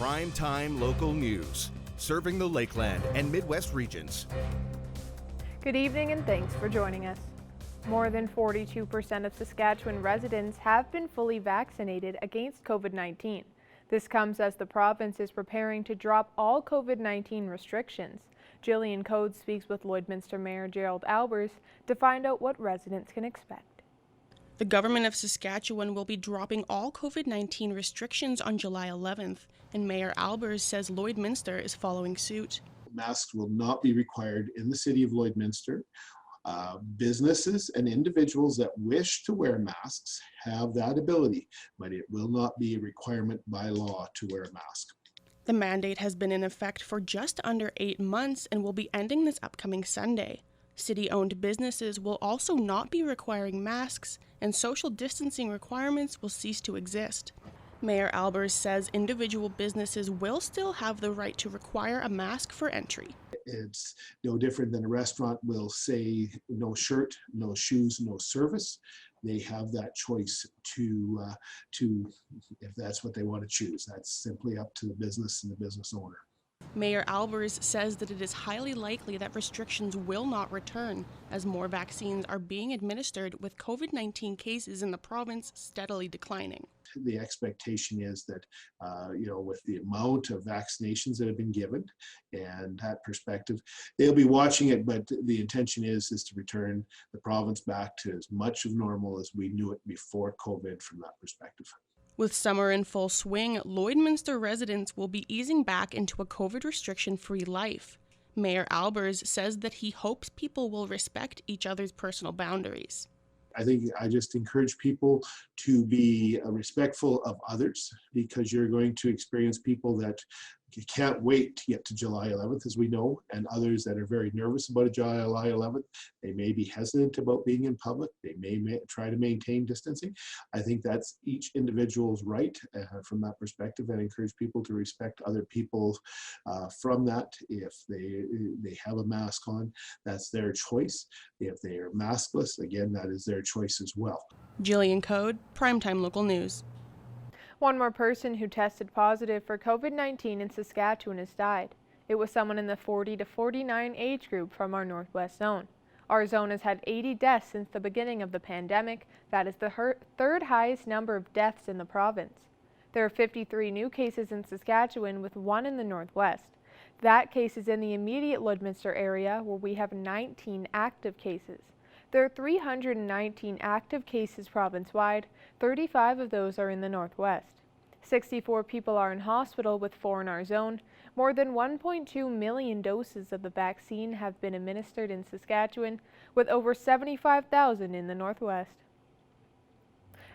Primetime local news, serving the Lakeland and Midwest regions. Good evening and thanks for joining us. More than 42% of Saskatchewan residents have been fully vaccinated against COVID-19. This comes as the province is preparing to drop all COVID-19 restrictions. Jillian Code speaks with Lloydminster Mayor Gerald Albers to find out what residents can expect. The government of Saskatchewan will be dropping all COVID-19 restrictions on July 11th, and Mayor Albers says Lloydminster is following suit. Masks will not be required in the city of Lloydminster. Businesses and individuals that wish to wear masks have that ability, but it will not be a requirement by law to wear a mask. The mandate has been in effect for just under 8 months and will be ending this upcoming Sunday. City-owned businesses will also not be requiring masks, and social distancing requirements will cease to exist. Mayor Albers says individual businesses will still have the right to require a mask for entry. It's no different than a restaurant will say no shirt, no shoes, no service. They have that choice to if that's what they want to choose. That's simply up to the business and the business owner. Mayor Albers says that it is highly likely that restrictions will not return as more vaccines are being administered, with COVID-19 cases in the province steadily declining. The expectation is that, with the amount of vaccinations that have been given and that perspective, they'll be watching it, but the intention is to return the province back to as much of normal as we knew it before COVID from that perspective. With summer in full swing, Lloydminster residents will be easing back into a COVID restriction-free life. Mayor Albers says that he hopes people will respect each other's personal boundaries. I just encourage people to be respectful of others, because you're going to experience people that can't wait to get to July 11th, as we know, and others that are very nervous about July 11th. They may be hesitant about being in public. They may try to maintain distancing. I think that's each individual's right from that perspective, and encourage people to respect other people from that. If they have a mask on, that's their choice. If they are maskless, again, that is their choice as well. Jillian Code, Primetime Local News. One more person who tested positive for COVID-19 in Saskatchewan has died. It was someone in the 40 to 49 age group from our Northwest Zone. Our zone has had 80 deaths since the beginning of the pandemic. That is the third highest number of deaths in the province. There are 53 new cases in Saskatchewan, with 1 in the Northwest. That case is in the immediate Lloydminster area, where we have 19 active cases. There are 319 active cases province-wide. 35 of those are in the Northwest. 64 people are in hospital, with 4 in our zone. More than 1.2 million doses of the vaccine have been administered in Saskatchewan, with over 75,000 in the Northwest.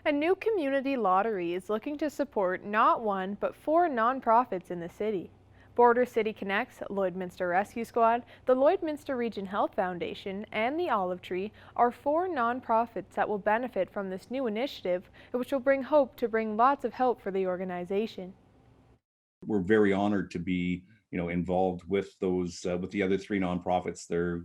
A new community lottery is looking to support not 1 but 4 nonprofits in the city. Border City Connects, Lloydminster Rescue Squad, the Lloydminster Region Health Foundation, and the Olive Tree are 4 nonprofits that will benefit from this new initiative, which will bring lots of help for the organization. We're very honored to be, involved with those, with the other 3 nonprofits. They're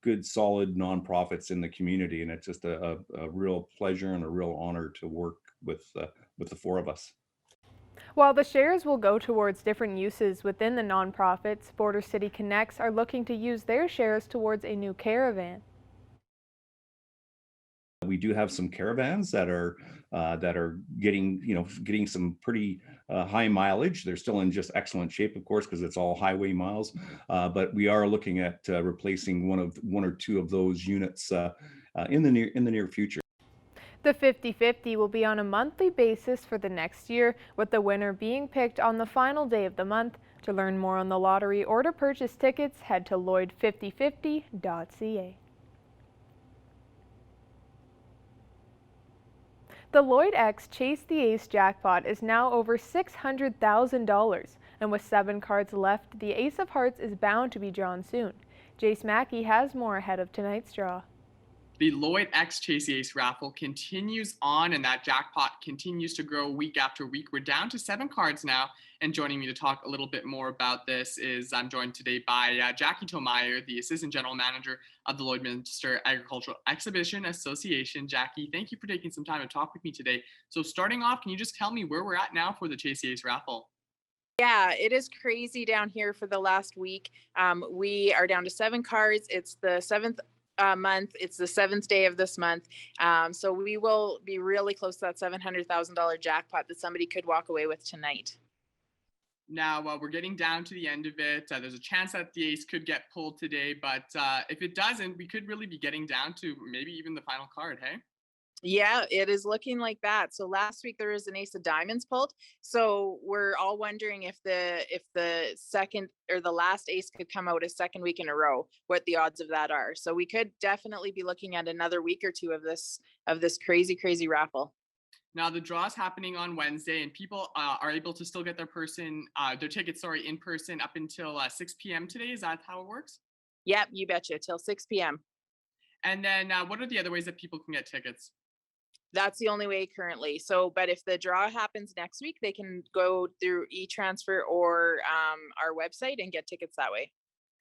good, solid nonprofits in the community, and it's just a real pleasure and a real honor to work with the 4 of us. While the shares will go towards different uses within the nonprofits, Border City Connects are looking to use their shares towards a new caravan. We do have some caravans that are getting some pretty high mileage. They're still in just excellent shape, of course, because it's all highway miles. But we are looking at replacing one or two of those units in the near future. The 50-50 will be on a monthly basis for the next year, with the winner being picked on the final day of the month. To learn more on the lottery or to purchase tickets, head to lloyd5050.ca. The Lloyd X Chase the Ace jackpot is now over $600,000, and with 7 cards left, the Ace of Hearts is bound to be drawn soon. Jace Mackey has more ahead of tonight's draw. The Lloyd X Chase the Ace raffle continues on, and that jackpot continues to grow week after week. We're down to 7 cards now, and joining me to talk a little bit more about this is I'm joined today by Jackie Tomeyer, the Assistant General Manager of the Lloydminster Agricultural Exhibition Association. Jackie, thank you for taking some time to talk with me today. So starting off, can you just tell me where we're at now for the Chase the Ace raffle? Yeah, it is crazy down here for the last week. We are down to 7 cards. It's the 7th month. It's the 7th day of this month. So we will be really close to that $700,000 jackpot that somebody could walk away with tonight. Now, we're getting down to the end of it. There's a chance that the ace could get pulled today, but if it doesn't, we could really be getting down to maybe even the final card, hey? Yeah, it is looking like that. So last week there was an ace of diamonds pulled. So we're all wondering if the second or the last ace could come out a second week in a row, what the odds of that are. So we could definitely be looking at another week or two of this crazy raffle. Now the draw is happening on Wednesday, and people are able to still get their tickets, in person up until 6 p.m. today. Is that how it works? Yep, you betcha, till 6 p.m. And then what are the other ways that people can get tickets? That's the only way currently. So, but if the draw happens next week, they can go through e-transfer or our website and get tickets that way.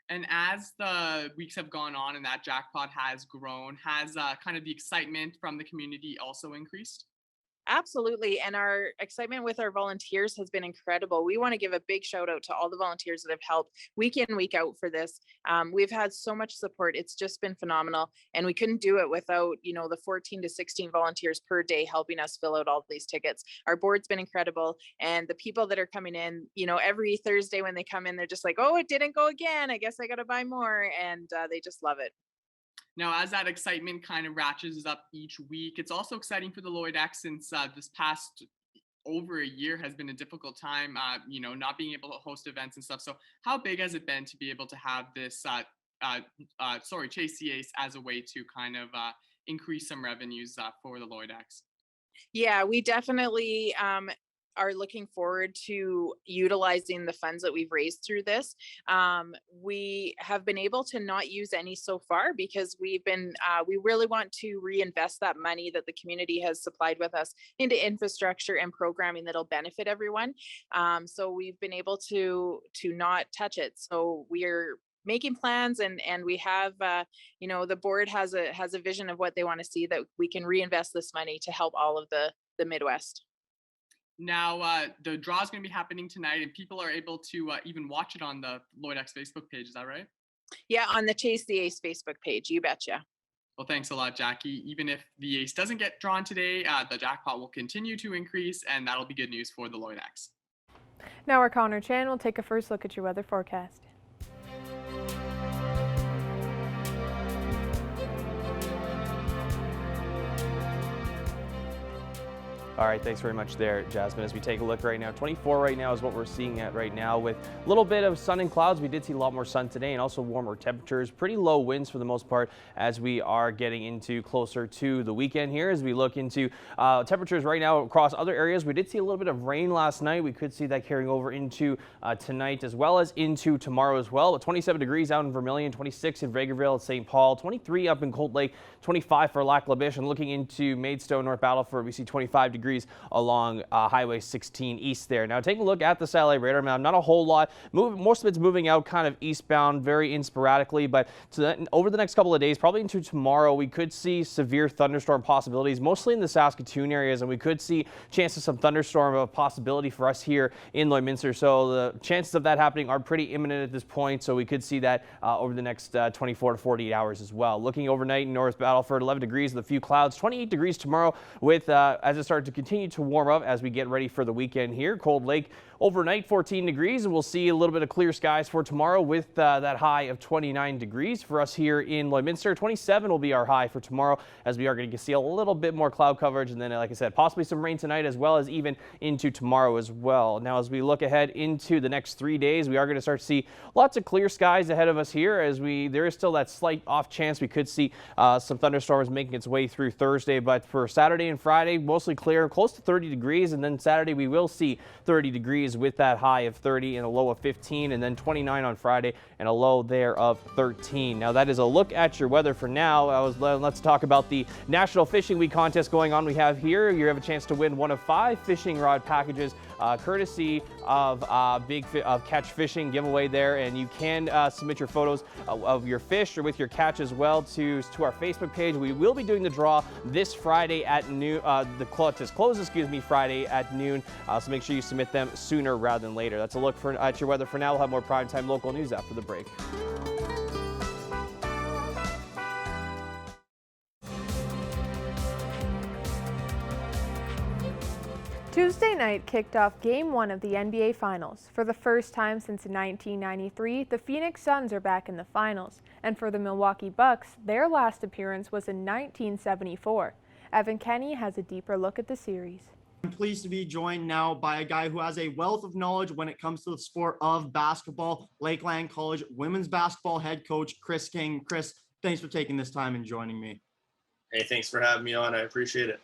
And as the weeks have gone on and that jackpot has grown, has kind of the excitement from the community also increased? Absolutely. And our excitement with our volunteers has been incredible. We want to give a big shout out to all the volunteers that have helped week in, week out for this. We've had so much support. It's just been phenomenal. And we couldn't do it without, the 14 to 16 volunteers per day helping us fill out all these tickets. Our board's been incredible. And the people that are coming in, every Thursday when they come in, they're just like, oh, it didn't go again. I guess I got to buy more. And they just love it. Now, as that excitement kind of ratchets up each week, it's also exciting for the Lloyd X since this past over a year has been a difficult time, not being able to host events and stuff. So how big has it been to be able to have this, Chase the Ace as a way to kind of increase some revenues for the Lloyd X? Yeah, we definitely are looking forward to utilizing the funds that we've raised through this. We have been able to not use any so far because we really want to reinvest that money that the community has supplied with us into infrastructure and programming that'll benefit everyone. So we've been able to not touch it. So we're making plans and we have the board has a vision of what they want to see, that we can reinvest this money to help all of the Midwest. Now, the draw is going to be happening tonight, and people are able to even watch it on the Lloyd X Facebook page. Is that right? Yeah, on the Chase the Ace Facebook page. You betcha. Well, thanks a lot, Jackie. Even if the ace doesn't get drawn today, the jackpot will continue to increase, and that'll be good news for the Lloyd X. Now our Connor Chan will take a first look at your weather forecast. All right, thanks very much there, Jasmine. As we take a look right now, 24 right now is what we're seeing at right now with a little bit of sun and clouds. We did see a lot more sun today and also warmer temperatures, pretty low winds for the most part as we are getting into closer to the weekend here. As we look into temperatures right now across other areas, we did see a little bit of rain last night. We could see that carrying over into tonight as well as into tomorrow as well. But 27 degrees out in Vermilion, 26 in Vegreville, St. Paul, 23 up in Cold Lake, 25 for Lac La Biche. And looking into Maidstone, North Battleford, we see 25 degrees along Highway 16 east there. Now taking a look at the satellite radar map, not a whole lot. Most of it's moving out kind of eastbound, very sporadically, but over the next couple of days, probably into tomorrow, we could see severe thunderstorm possibilities, mostly in the Saskatoon areas, and we could see chances of some thunderstorm of a possibility for us here in Lloydminster. So the chances of that happening are pretty imminent at this point, so we could see that over the next 24 to 48 hours as well. Looking overnight in North Battleford, 11 degrees with a few clouds, 28 degrees tomorrow with as it starts to continue to warm up as we get ready for the weekend here. Cold Lake overnight 14 degrees, and we'll see a little bit of clear skies for tomorrow with that high of 29 degrees for us here in Lloydminster. 27 will be our high for tomorrow as we are going to see a little bit more cloud coverage, and then like I said, possibly some rain tonight as well as even into tomorrow as well. Now as we look ahead into the next 3 days, we are going to start to see lots of clear skies ahead of us here as there is still that slight off chance we could see some thunderstorms making its way through Thursday, but for Saturday and Friday, mostly clear. there, close to 30 degrees. And then Saturday we will see 30 degrees with that high of 30 and a low of 15, and then 29 on Friday and a low there of 13. Now that is a look at your weather for now. Let's talk about the National Fishing Week contest going on. We have here, you have a chance to win one of 5 fishing rod packages courtesy of Catch Fishing giveaway there, and you can submit your photos of your fish or with your catch as well to our Facebook page. We will be doing the draw this Friday at noon. The contest closes, Friday at noon. So make sure you submit them sooner rather than later. That's a look at your weather for now. We'll have more primetime local news after the break. Tuesday night kicked off Game 1 of the NBA Finals. For the first time since 1993, the Phoenix Suns are back in the finals. And for the Milwaukee Bucks, their last appearance was in 1974. Evan Kenny has a deeper look at the series. I'm pleased to be joined now by a guy who has a wealth of knowledge when it comes to the sport of basketball, Lakeland College women's basketball head coach Chris King. Chris, thanks for taking this time and joining me. Hey, thanks for having me on. I appreciate it.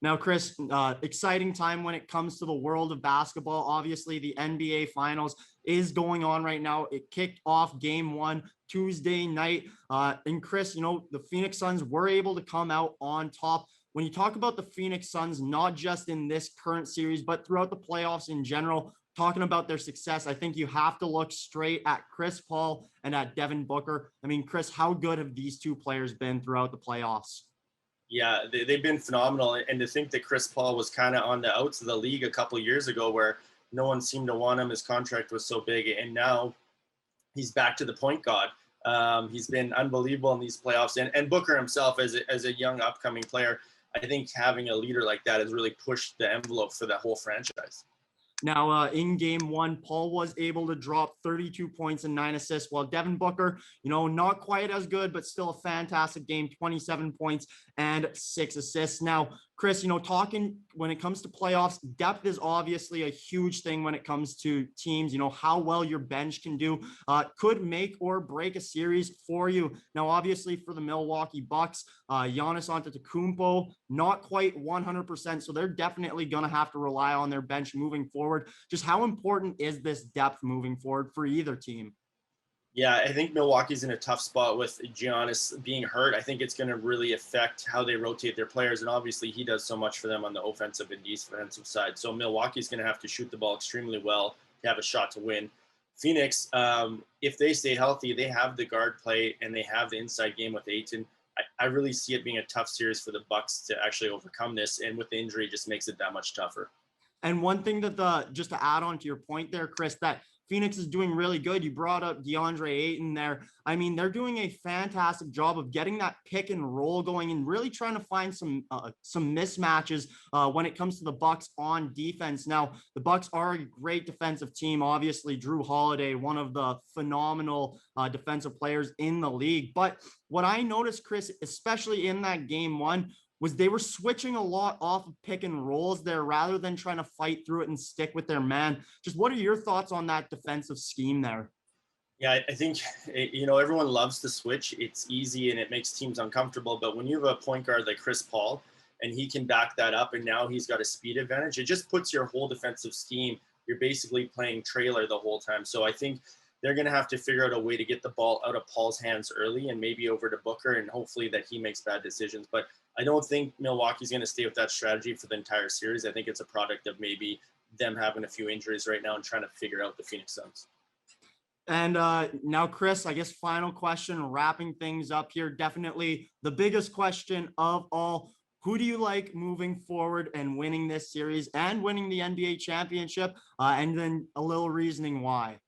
Now, Chris, exciting time when it comes to the world of basketball. Obviously, the NBA Finals is going on right now. It kicked off Game 1 Tuesday night. And Chris, the Phoenix Suns were able to come out on top. When you talk about the Phoenix Suns, not just in this current series, but throughout the playoffs in general, talking about their success, I think you have to look straight at Chris Paul and at Devin Booker. I mean, Chris, how good have these two players been throughout the playoffs? Yeah, they've been phenomenal. And to think that Chris Paul was kind of on the outs of the league a couple of years ago where no one seemed to want him. His contract was so big. And now he's back to the point guard. He's been unbelievable in these playoffs. And Booker himself, as a young upcoming player, I think having a leader like that has really pushed the envelope for that whole franchise. Now, in Game 1, Paul was able to drop 32 points and 9 assists, while Devin Booker, not quite as good, but still a fantastic game, 27 points and 6 assists. Now, Chris, talking when it comes to playoffs, depth is obviously a huge thing when it comes to teams. How well your bench can do could make or break a series for you. Now, obviously for the Milwaukee Bucks, Giannis Antetokounmpo, not quite 100%. So they're definitely going to have to rely on their bench moving forward. Just how important is this depth moving forward for either team? Yeah, I think Milwaukee's in a tough spot with Giannis being hurt. I think it's going to really affect how they rotate their players. And obviously he does so much for them on the offensive and defensive side. So Milwaukee's going to have to shoot the ball extremely well to have a shot to win. Phoenix, if they stay healthy, they have the guard play and they have the inside game with Ayton. I really see it being a tough series for the Bucks to actually overcome this. And with the injury, it just makes it that much tougher. And one thing that just to add on to your point there, Chris, that Phoenix is doing really good. You brought up DeAndre Ayton there. I mean, they're doing a fantastic job of getting that pick and roll going and really trying to find some mismatches when it comes to the Bucks on defense. Now, the Bucks are a great defensive team. Obviously, Drew Holiday, one of the phenomenal defensive players in the league. But what I noticed, Chris, especially in that Game 1, was they were switching a lot off of pick and rolls there rather than trying to fight through it and stick with their man. Just what are your thoughts on that defensive scheme there? Yeah, I think, everyone loves to switch. It's easy and it makes teams uncomfortable. But when you have a point guard like Chris Paul and he can back that up and now he's got a speed advantage, it just puts your whole defensive scheme. You're basically playing trailer the whole time. So I think they're going to have to figure out a way to get the ball out of Paul's hands early and maybe over to Booker and hopefully that he makes bad decisions. But I don't think Milwaukee's going to stay with that strategy for the entire series. I think it's a product of maybe them having a few injuries right now and trying to figure out the Phoenix Suns. And now, Chris, I guess final question, wrapping things up here. Definitely the biggest question of all. Who do you like moving forward and winning this series and winning the NBA championship? And then a little reasoning why.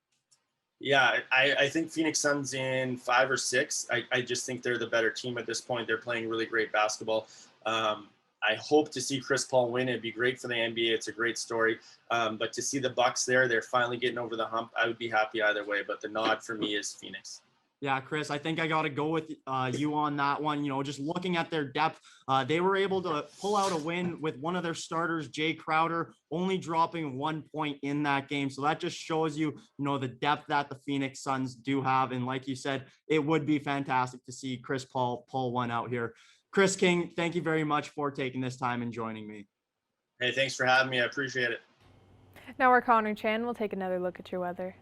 Yeah, I think Phoenix Suns in 5 or 6. I just think they're the better team at this point. They're playing really great basketball. I hope to see Chris Paul win. It'd be great for the NBA. It's a great story. But to see the Bucks there, they're finally getting over the hump. I would be happy either way. But the nod for me is Phoenix. Yeah, Chris, I think I got to go with you on that one. Just looking at their depth, they were able to pull out a win with one of their starters, Jay Crowder, only dropping 1 point in that game. So that just shows you, the depth that the Phoenix Suns do have. And like you said, it would be fantastic to see Chris Paul pull one out here. Chris King, thank you very much for taking this time and joining me. Hey, thanks for having me. I appreciate it. Now our Connor Chan will take another look at your weather.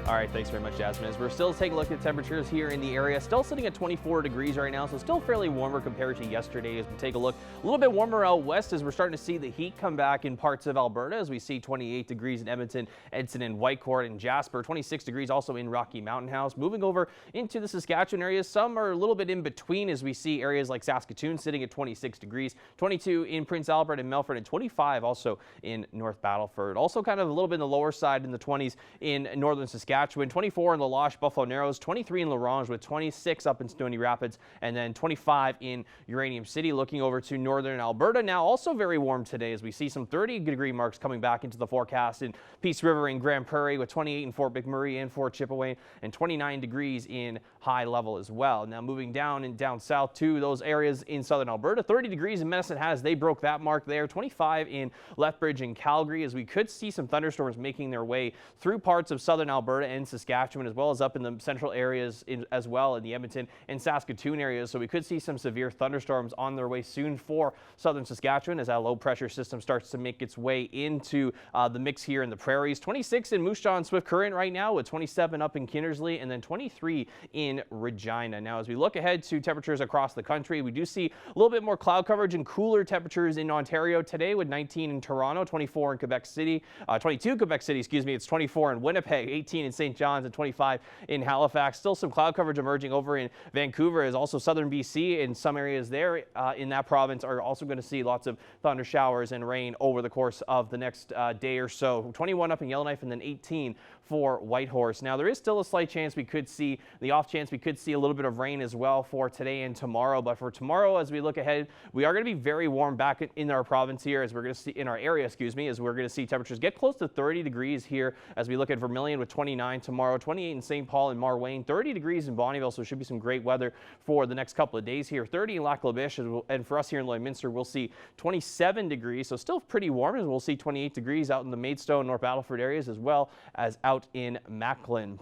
All right, thanks very much, Jasmine. As we're still taking a look at temperatures here in the area, still sitting at 24 degrees right now, so still fairly warmer compared to yesterday. As we take a look, a little bit warmer out west as we're starting to see the heat come back in parts of Alberta, as we see 28 degrees in Edmonton, Edson, and Whitecourt, and Jasper, 26 degrees also in Rocky Mountain House. Moving over into the Saskatchewan areas, some are a little bit in between as we see areas like Saskatoon sitting at 26 degrees, 22 in Prince Albert and Melfort, and 25 also in North Battleford. Also kind of a little bit in the lower side in the 20s in northern Saskatchewan, 24 in La Loche, Buffalo Narrows, 23 in La Ronge with 26 up in Stony Rapids, and then 25 in Uranium City. Looking over to northern Alberta now, also very warm today as we see some 30-degree marks coming back into the forecast in Peace River and Grand Prairie, with 28 in Fort McMurray and Fort Chipeway, and 29 degrees in High Level as well. Now moving down and down south to those areas in southern Alberta, 30 degrees in Medicine Hat, they broke that mark there, 25 in Lethbridge and Calgary, as we could see some thunderstorms making their way through parts of southern Alberta and Saskatchewan, as well as up in the central areas as well in the Edmonton and Saskatoon areas. So we could see some severe thunderstorms on their way soon for southern Saskatchewan as that low pressure system starts to make its way into the mix here in the prairies. 26 in Moose Jaw and Swift Current right now, with 27 up in Kindersley, and then 23 in Regina. Now as we look ahead to temperatures across the country, we do see a little bit more cloud coverage and cooler temperatures in Ontario today, with 19 in Toronto, 24 in Quebec City, 22 in Quebec City, excuse me, it's 24 in Winnipeg, 18 in St. John's, and 25 in Halifax. Still some cloud coverage emerging over in Vancouver, as also southern BC in some areas there in that province are also going to see lots of thunder showers and rain over the course of the next day or so. 21 up in Yellowknife, and then 18 for Whitehorse. Now there is still a slight chance we could see, the off chance we could see a little bit of rain as well for today and tomorrow. But for tomorrow, as we look ahead, we are going to be very warm back in our province here, as we're going to see in our area, excuse me, as we're going to see temperatures get close to 30 degrees here as we look at Vermilion with 29 tomorrow, 28 in St. Paul and Marwayne, 30 degrees in Bonnyville, so it should be some great weather for the next couple of days here. 30 in Lac La Biche, and for us here in Lloydminster, we'll see 27 degrees, so still pretty warm, and we'll see 28 degrees out in the Maidstone, North Battleford areas, as well as out in Macklin.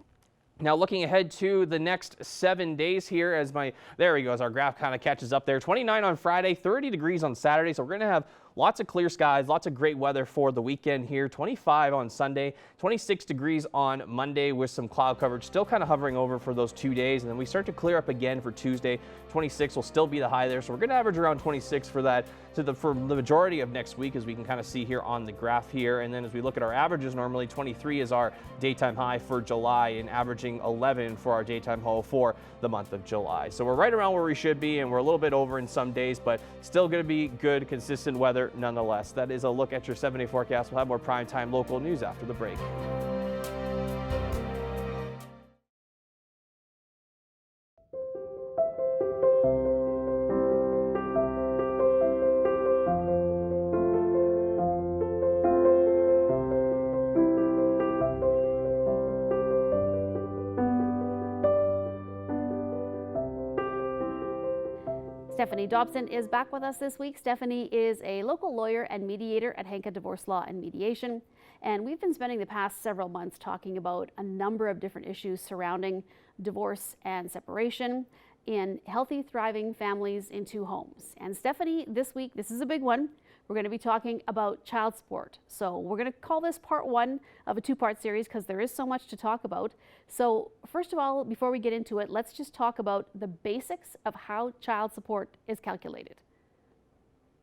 Now looking ahead to the next 7 days here, there we go, as our graph kind of catches up there. 29 on Friday, 30 degrees on Saturday, so we're going to have lots of clear skies, lots of great weather for the weekend here. 25 on Sunday, 26 degrees on Monday with some cloud coverage still kind of hovering over for those 2 days. And then we start to clear up again for Tuesday. 26 will still be the high there. So we're going to average around 26 for that for the majority of next week, as we can kind of see here on the graph here. And then as we look at our averages, normally 23 is our daytime high for July, and averaging 11 for our daytime low for the month of July. So we're right around where we should be, and we're a little bit over in some days, but still going to be good, consistent weather nonetheless. That is a look at your 7-day forecast. We'll have more primetime local news after the break. Stephanie Dobson is back with us this week. Stephanie is a local lawyer and mediator at Henka Divorce Law and Mediation. And we've been spending the past several months talking about a number of different issues surrounding divorce and separation in healthy, thriving families in two homes. And Stephanie, this week, this is a big one. We're going to be talking about child support. So we're going to call this part one of a two-part series because there is so much to talk about. So first of all, before we get into it, let's just talk about the basics of how child support is calculated.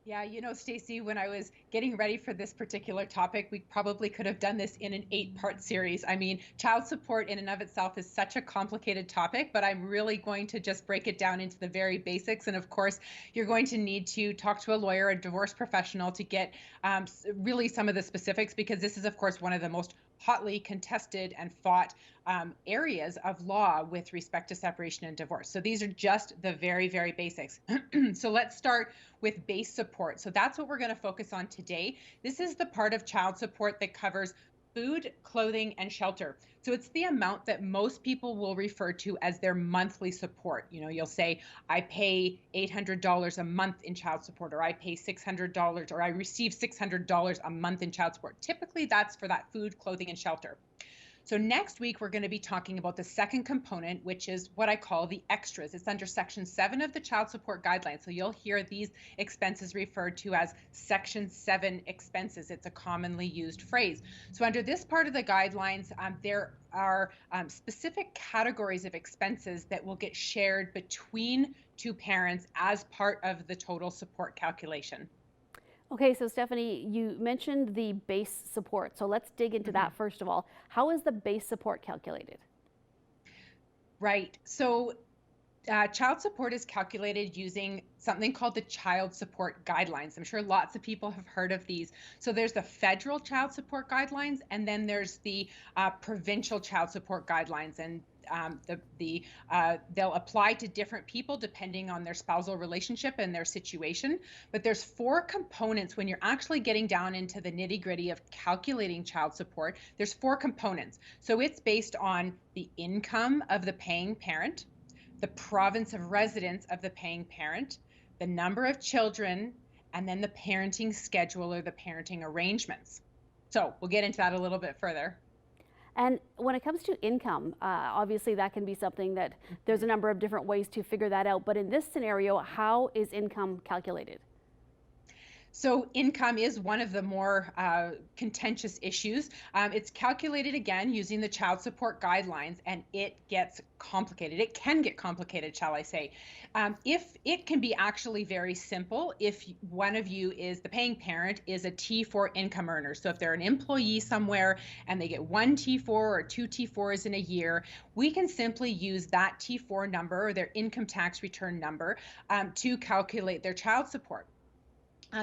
Yeah, you know, Stacey, when I was getting ready for this particular topic, we probably could have done this in an 8-part series. I mean, child support in and of itself is such a complicated topic, but I'm really going to just break it down into the very basics. And of course, you're going to need to talk to a lawyer, a divorce professional, to get really some of the specifics, because this is, of course, one of the most hotly contested and fought areas of law with respect to separation and divorce. So these are just the very, very basics. So let's start with base support. So that's what we're going to focus on today. This is the part of child support that covers food, clothing, and shelter. So it's the amount that most people will refer to as their monthly support. You know, you'll say, I pay $800 a month in child support, or I pay $600, or I receive $600 a month in child support. Typically, that's for that food, clothing, and shelter. So next week, we're going to be talking about the second component, which is what I call the extras. It's under Section 7 of the Child Support Guidelines. So you'll hear these expenses referred to as Section 7 expenses. It's a commonly used phrase. So under this part of the guidelines, there are specific categories of expenses that will get shared between two parents as part of the total support calculation. Okay, so Stephanie, you mentioned the base support. So let's dig into that first of all. How is the base support calculated? Right. So child support is calculated using something called the Child Support Guidelines. I'm sure lots of people have heard of these. So there's the federal child support guidelines, and then there's the provincial child support guidelines. And they'll apply to different people depending on their spousal relationship and their situation. But there's 4 components when you're actually getting down into the nitty-gritty of calculating child support. There's 4 components. So it's based on the income of the paying parent, the province of residence of the paying parent, the number of children, and then the parenting schedule or the parenting arrangements. So we'll get into that a little bit further. And when it comes to income, obviously that can be something that there's a number of different ways to figure that out. But in this scenario, how is income calculated? So income is one of the more contentious issues. It's calculated again using the child support guidelines, and it gets complicated. It can get complicated, shall I say. If it can be actually very simple, if one of you is the paying parent is a T4 income earner. So if they're an employee somewhere and they get 1 T4 or 2 T4s in a year, we can simply use that T4 number or their income tax return number to calculate their child support.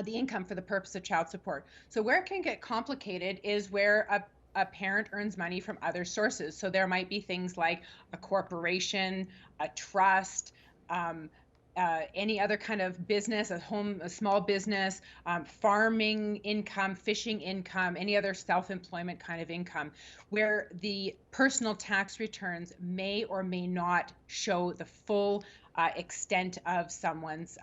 The income for the purpose of child support. So where it can get complicated is where a parent earns money from other sources. So there might be things like a corporation, a trust, any other kind of business, a small business, farming income, fishing income, any other self-employment kind of income, where the personal tax returns may or may not show the full extent of someone's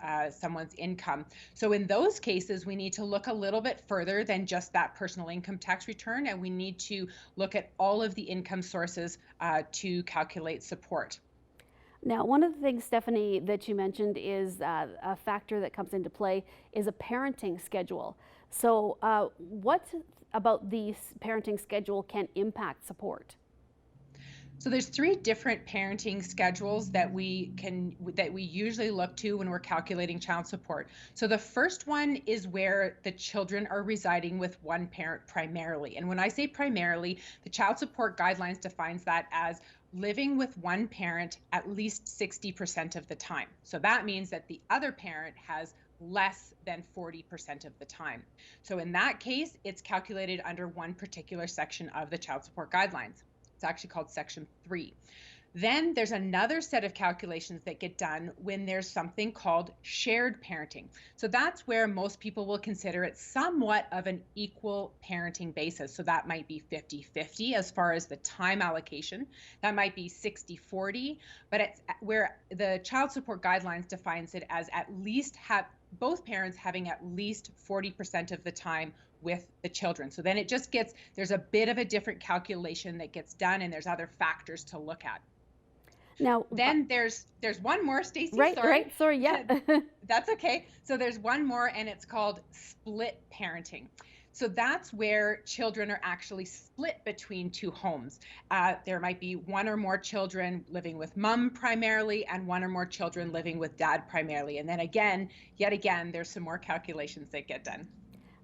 income. So in those cases, we need to look a little bit further than just that personal income tax return, and we need to look at all of the income sources to calculate support. Now, one of the things, Stephanie, that you mentioned is a factor that comes into play is a parenting schedule. So what about the parenting schedule can impact support? So there's 3 different parenting schedules that we usually look to when we're calculating child support. So the first one is where the children are residing with one parent primarily. And when I say primarily, the child support guidelines defines that as living with one parent at least 60% of the time. So that means that the other parent has less than 40% of the time. So in that case, it's calculated under one particular section of the child support guidelines. It's actually called Section 3. Then there's another set of calculations that get done when there's something called shared parenting. So that's where most people will consider it somewhat of an equal parenting basis. So that might be 50-50 as far as the time allocation. That might be 60-40, but it's where the child support guidelines defines it as at least both parents having at least 40% of the time with the children. So then it just gets, there's a bit of a different calculation that gets done, and there's other factors to look at. Now, then there's one more, Stacey. Sorry, yeah. That's okay. So there's one more, and it's called split parenting. So that's where children are actually split between 2 homes. There might be 1 or more children living with mom primarily and 1 or more children living with dad primarily. And then yet again, there's some more calculations that get done.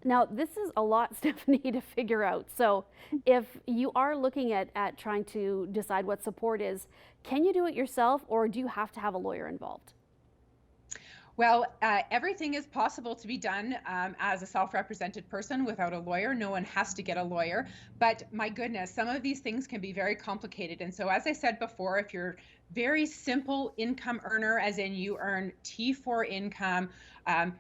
Now, this is a lot, Stephanie, to figure out. So if you are looking at trying to decide what support is, can you do it yourself, or do you have to have a lawyer involved? Well, everything is possible to be done as a self-represented person without a lawyer. No one has to get a lawyer. But my goodness, some of these things can be very complicated. And so as I said before, if you're very simple income earner, as in you earn T4 income,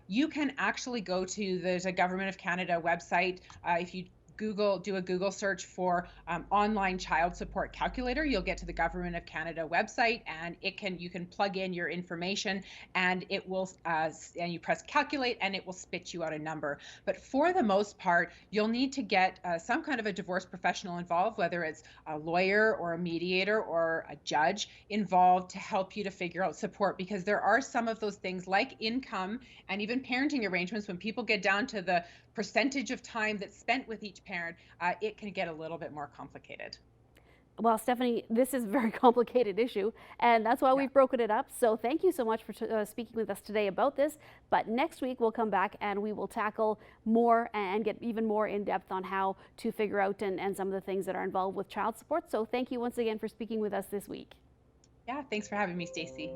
you can actually go to, there's a Government of Canada website. If you do a Google search for online child support calculator, you'll get to the Government of Canada website, and you can plug in your information, and it will and you press calculate, and it will spit you out a number. But for the most part, you'll need to get some kind of a divorce professional involved, whether it's a lawyer or a mediator or a judge involved, to help you to figure out support, because there are some of those things like income and even parenting arrangements. When people get down to the percentage of time that's spent with each parent, it can get a little bit more complicated. Well, Stephanie, this is a very complicated issue, and that's why we've broken it up. So thank you so much for speaking with us today about this. But next week we'll come back and we will tackle more and get even more in depth on how to figure out and some of the things that are involved with child support. So thank you once again for speaking with us this week. Yeah, thanks for having me, Stacey.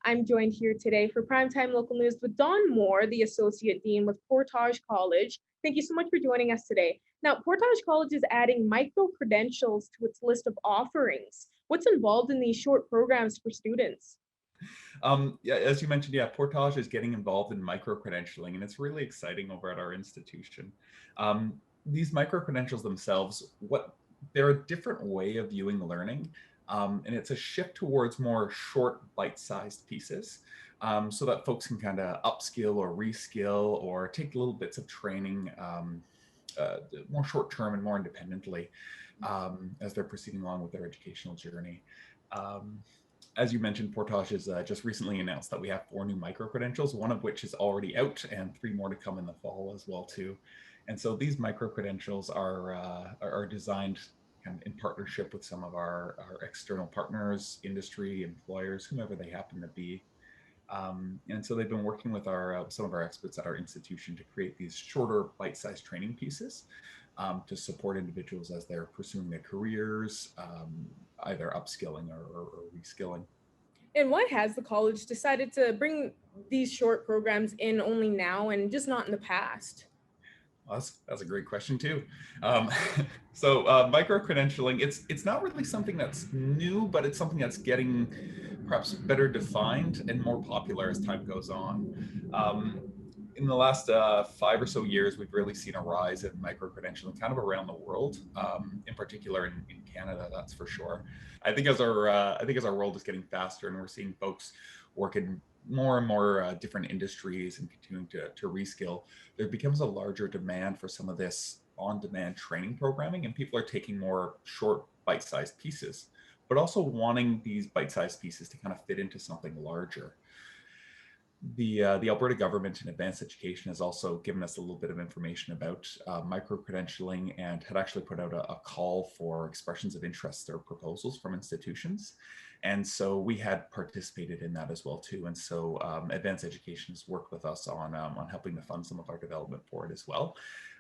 I'm joined here today for Primetime Local News with Dawn Moore, the Associate Dean with Portage College. Thank you so much for joining us today. Now, Portage College is adding micro-credentials to its list of offerings. What's involved in these short programs for students? Yeah, as you mentioned, Portage is getting involved in micro-credentialing, and it's really exciting over at our institution. These micro-credentials themselves, they're a different way of viewing learning. And it's a shift towards more short bite-sized pieces so that folks can kind of upskill or reskill or take little bits of training more short-term and more independently as they're proceeding along with their educational journey. As you mentioned, Portage has just recently announced that we have 4 new micro-credentials, one of which is already out and 3 more to come in the fall as well too. And so these micro-credentials are designed in partnership with some of our external partners, industry, employers, whomever they happen to be. And so they've been working with some of our experts at our institution to create these shorter bite-sized training pieces to support individuals as they're pursuing their careers, either upskilling or reskilling. And why has the college decided to bring these short programs in only now and just not in the past? Well, that's a great question too. So micro-credentialing, it's not really something that's new, but it's something that's getting perhaps better defined and more popular as time goes on. In the last 5 or so years, we've really seen a rise in micro-credentialing kind of around the world, in particular in Canada, that's for sure. I think as our world is getting faster and we're seeing folks work in more and more different industries and continuing to reskill, there becomes a larger demand for some of this on-demand training programming, and people are taking more short bite-sized pieces, but also wanting these bite-sized pieces to kind of fit into something larger. The Alberta government in advanced education has also given us a little bit of information about micro-credentialing and had actually put out a call for expressions of interest or proposals from institutions. And so we had participated in that as well too. And so advanced education has worked with us on helping to fund some of our development for it as well.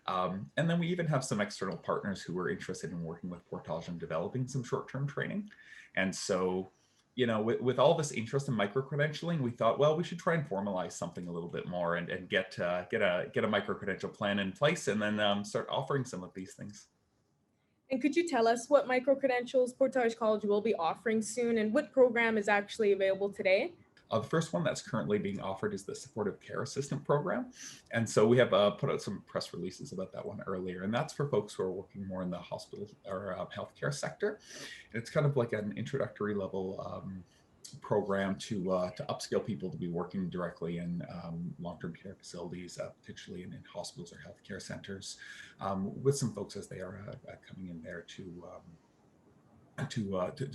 And then we even have some external partners who are interested in working with Portage on developing some short-term training. And so, with all this interest in micro-credentialing, we thought, well, we should try and formalize something a little bit more and get a micro-credential plan in place and then start offering some of these things. And could you tell us what micro-credentials Portage College will be offering soon and what program is actually available today? The first one that's currently being offered is the Supportive Care Assistant Program. And so we have put out some press releases about that one earlier. And that's for folks who are working more in the hospital or healthcare sector. And it's kind of like an introductory level program to upskill people to be working directly in long-term care facilities, potentially in hospitals or healthcare centers, with some folks as they are coming in there to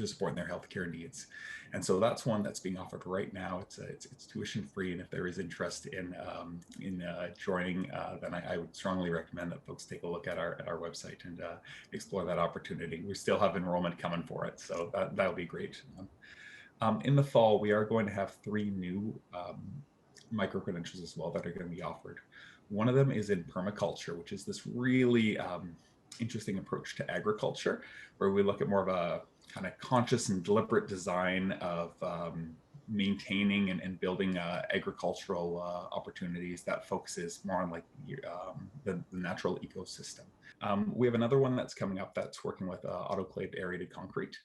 support their healthcare needs. And so that's one that's being offered right now. It's tuition free, and if there is interest in joining, then I would strongly recommend that folks take a look at our website and explore that opportunity. We still have enrollment coming for it, so that'll be great. In the fall, we are going to have 3 new micro-credentials as well that are going to be offered. One of them is in permaculture, which is this really interesting approach to agriculture, where we look at more of a kind of conscious and deliberate design of maintaining and building agricultural opportunities that focuses more on like the natural ecosystem. We have another one that's coming up that's working with autoclaved aerated concrete,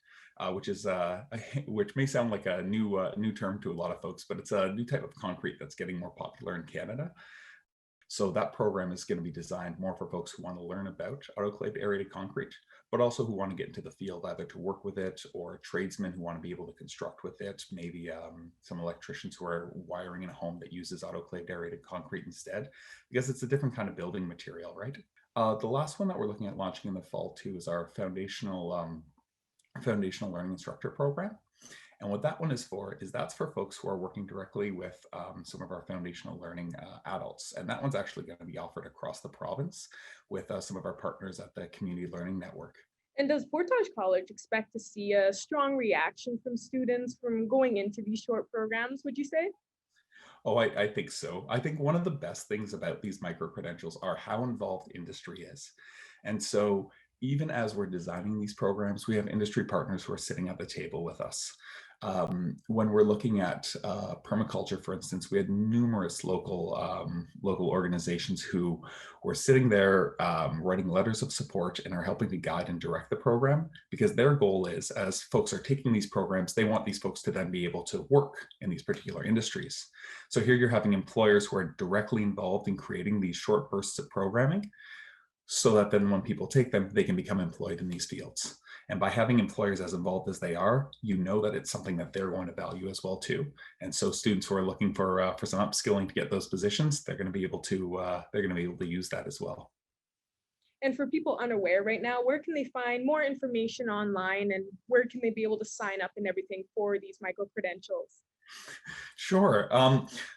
which may sound like a new term to a lot of folks, but it's a new type of concrete that's getting more popular in Canada. So that program is going to be designed more for folks who want to learn about autoclaved aerated concrete, but also who want to get into the field either to work with it, or tradesmen who want to be able to construct with it, maybe some electricians who are wiring in a home that uses autoclaved aerated concrete instead, because it's a different kind of building material, right? The last one that we're looking at launching in the fall too is our foundational learning instructor program. And what that one is for is that's for folks who are working directly with some of our foundational learning adults. And that one's actually going to be offered across the province with some of our partners at the Community Learning Network. And does Portage College expect to see a strong reaction from students from going into these short programs, would you say? Oh, I think so. I think one of the best things about these micro-credentials are how involved industry is. And so even as we're designing these programs, we have industry partners who are sitting at the table with us. When we're looking at permaculture, for instance, we had numerous local organizations who were sitting there writing letters of support and are helping to guide and direct the program, because their goal is, as folks are taking these programs, they want these folks to then be able to work in these particular industries. So here you're having employers who are directly involved in creating these short bursts of programming, so that then when people take them, they can become employed in these fields. And by having employers as involved as they are, you know that it's something that they're going to value as well too. And so students who are looking for some upskilling to get those positions, they're going to be able to use that as well. And for people unaware right now, where can they find more information online, and where can they be able to sign up and everything for these micro-credentials? Sure.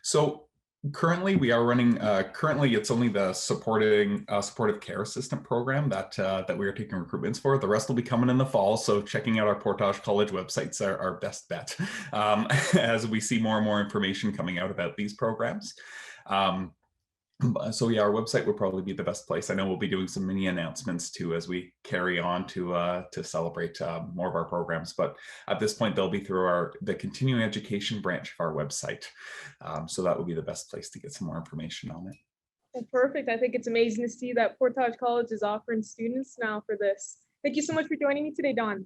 So currently we are running, currently it's only the supportive care assistant program that we are taking recruitments for. The rest will be coming in the fall. So checking out our Portage College websites are our best bet as we see more and more information coming out about these programs. So yeah, our website would probably be the best place. I know we'll be doing some mini announcements too as we carry on to celebrate more of our programs. But at this point, they'll be through the continuing education branch of our website. So that would be the best place to get some more information on it. Well, perfect. I think it's amazing to see that Portage College is offering students now for this. Thank you so much for joining me today, Don.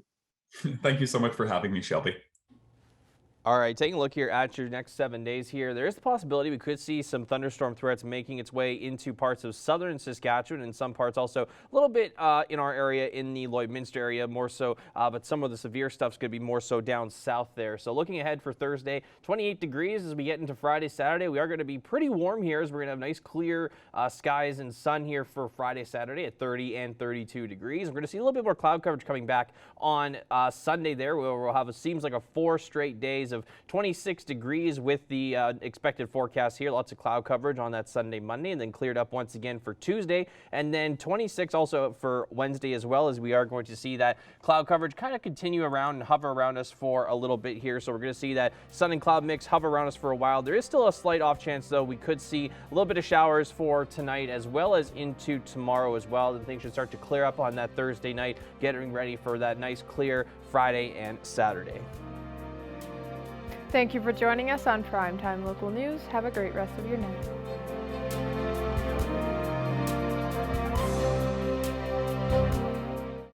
Thank you so much for having me, Shelby. All right, taking a look here at your next 7 days here, there is the possibility we could see some thunderstorm threats making its way into parts of southern Saskatchewan, and some parts also a little bit in our area in the Lloydminster area more so, but some of the severe stuff's going to be more so down south there. So looking ahead for Thursday, 28 degrees as we get into Friday, Saturday. We are going to be pretty warm here as we're going to have nice clear skies and sun here for Friday, Saturday at 30 and 32 degrees. We're going to see a little bit more cloud coverage coming back on Sunday there, where we'll have, it seems like, 4 straight days of 26 degrees with the expected forecast here. Lots of cloud coverage on that Sunday, Monday, and then cleared up once again for Tuesday. And then 26 also for Wednesday as well, as we are going to see that cloud coverage kind of continue around and hover around us for a little bit here. So we're going to see that sun and cloud mix hover around us for a while. There is still a slight off chance, though. We could see a little bit of showers for tonight as well as into tomorrow as well. Then things should start to clear up on that Thursday night, getting ready for that nice clear Friday and Saturday. Thank you for joining us on Primetime Local News. Have a great rest of your night.